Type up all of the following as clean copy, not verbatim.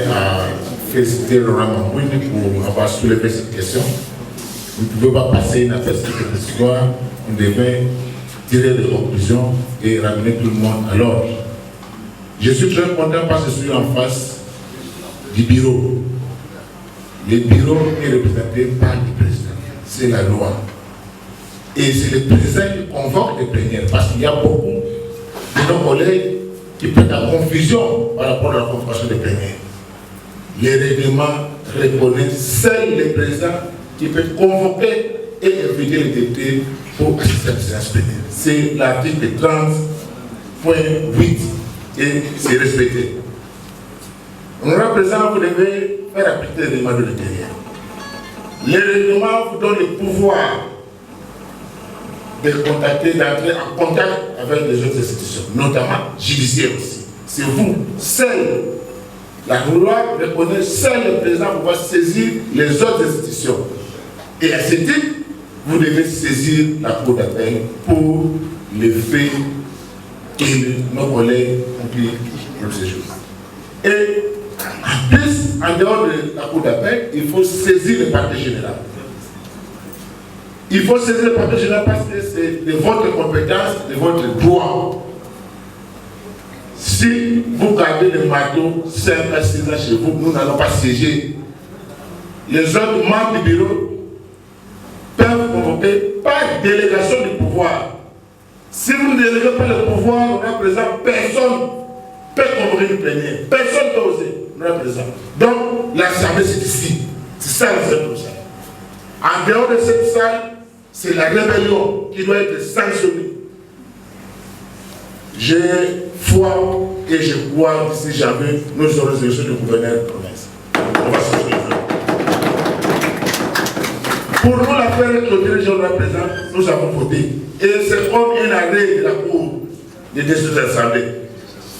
tenais à féliciter Laurent Mambouine pour avoir soulevé cette question. Vous ne pouvez pas passer une aperçue de l'histoire, on devait tirer des conclusions et ramener tout le monde à l'ordre. Je suis très content parce que je suis en face du bureau. Le bureau est représenté par le président, c'est la loi. Et c'est le président qui convoque les plénières parce qu'il y a beaucoup de nos collègues qui prennent la confusion par rapport à la convocation des plénières. Les règlements reconnaissent seul le président qui peut convoquer et inviter les députés pour assister à la séance plénière. C'est l'article 30.8 et c'est respecté. Honorable président, vous devez faire appliquer les règlements de l'intérieur. Les règlements vous donnent le pouvoir de contacter, d'entrer en contact avec les autres institutions, notamment judiciaires aussi. C'est vous, seul. La loi reconnaît seul le président pouvoir saisir les autres institutions. Et à ce titre, vous devez saisir la Cour d'appel pour les faits que nos collègues ont pris pour ces jours. Et en plus, en dehors de la Cour d'appel, il faut saisir le parquet général. Il faut saisir le parquet général parce que c'est de votre compétence, de votre droit. Si vous gardez le marteau 5 à 6 ans chez vous, nous n'allons pas siéger. Les autres membres du bureau peuvent convoquer par délégation du pouvoir. Si vous ne déléguez pas le pouvoir, on est présent, personne ne peut convoquer une plénière. Personne ne peut oser, on est présent. Donc, l'Assemblée, c'est ici. C'est ça le projet. En dehors de cette salle, c'est la rébellion qui doit être sanctionnée. J'ai foi et je crois d'ici janvier, nous aurons reçu le gouverneur de province. On va se soutenir. Pour nous, l'affaire est clôturée, je le représente, nous avons voté. Et c'est comme un arrêt de la Cour des décisions de l'Assemblée.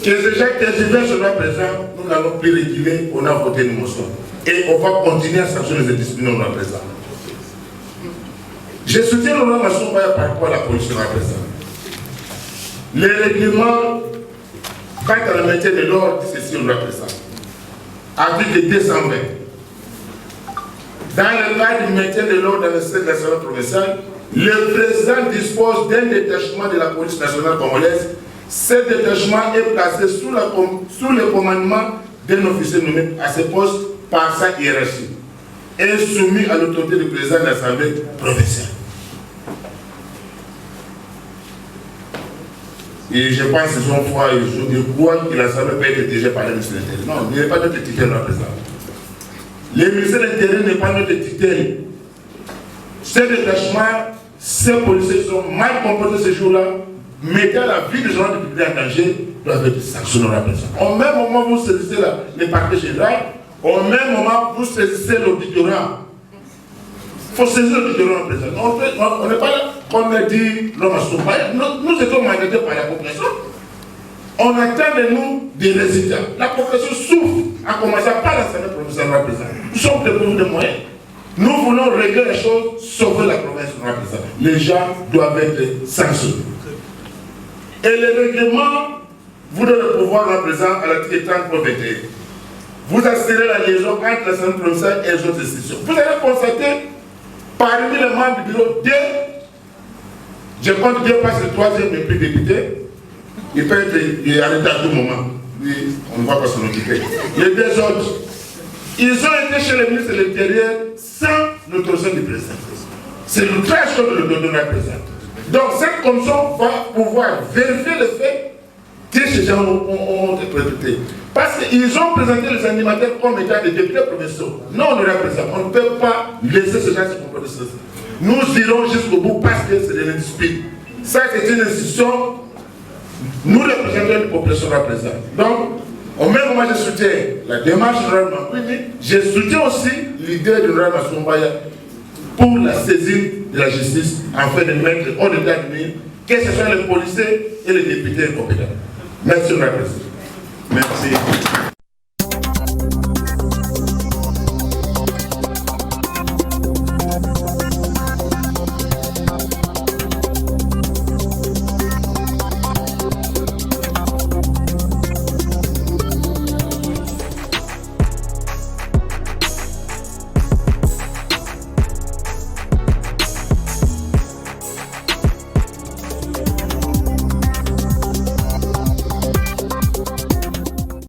Que ces gens qui sont sur notre présent, nous n'allons plus retirer, on a voté une motion. Et on va continuer à sanctionner les disciplines dans notre présent. Je soutiens le roi Massoumaya par rapport à la police de la présent. Les règlements, quant à la maintien de l'ordre, dit ceci on l'a présent. Article 220. Dans le cadre du maintien de l'ordre dans le sein de l'Assemblée provinciale, le président dispose d'un détachement de la police nationale congolaise. Ce détachement est placé sous le commandement d'un officier nommé à ce poste par sa hiérarchie et soumis à l'autorité du président de l'Assemblée provinciale. Et je pense que son foi, je crois que l'Assemblée peut être dirigée par le ministre de l'Intérieur. Non, il n'est pas notre tutelle, la présidente. Le ministère de l'Intérieur n'est pas notre tutelle. Ce détachement, ces policiers sont mal comportés ce jour-là, mettant la vie des gens de public en danger, doivent être sanctionnés la présidente. Au même moment où vous saisissez le parquet général, au même moment vous saisissez l'auditorat. Il faut saisir l'auditorat, la présidente. On n'est pas là. Comme l'a dit l'homme Massoumaya, nous étions mandatés par la population. On attend de nous des résultats. La population souffre, en commençant par l'Assemblée provinciale de la présidente. Nous sommes dépourvus de moyens. Nous voulons régler les choses, sauver la province de la présidente. Les gens doivent être sanctionnés. Et le règlement vous donne le pouvoir de la présidente à l'article 30.21. Vous assurez la liaison entre l'Assemblée provinciale et les autres institutions. Vous allez constater, parmi les membres du bureau, je compte Dieu passe le troisième et plus député. Il peut être arrêté à tout moment. Lui, on ne va pas s'en occuper. Les deux autres, ils ont été chez le ministre de l'Intérieur sans l'autorisation du président. C'est l'outrage que nous donnons à la présidente. Donc cette commission va pouvoir vérifier le fait que ces gens ont été présentés. Parce qu'ils ont présenté les animateurs comme étant des députés provinciaux. Non, on ne représente. On ne peut pas laisser ces gens se comporter. Nous irons jusqu'au bout parce que c'est de l'indiscipline. Ça, c'est une institution. Nous représentons une population représentante. Donc, au même moment, je soutiens la démarche de Laurent Mambouine. Je soutiens aussi l'idée de Laurent Massoumaya pour la saisine de la justice afin de mettre hors d'état de nuire que ce soit les policiers et les députés compétents. Merci, Monsieur le Président. Merci.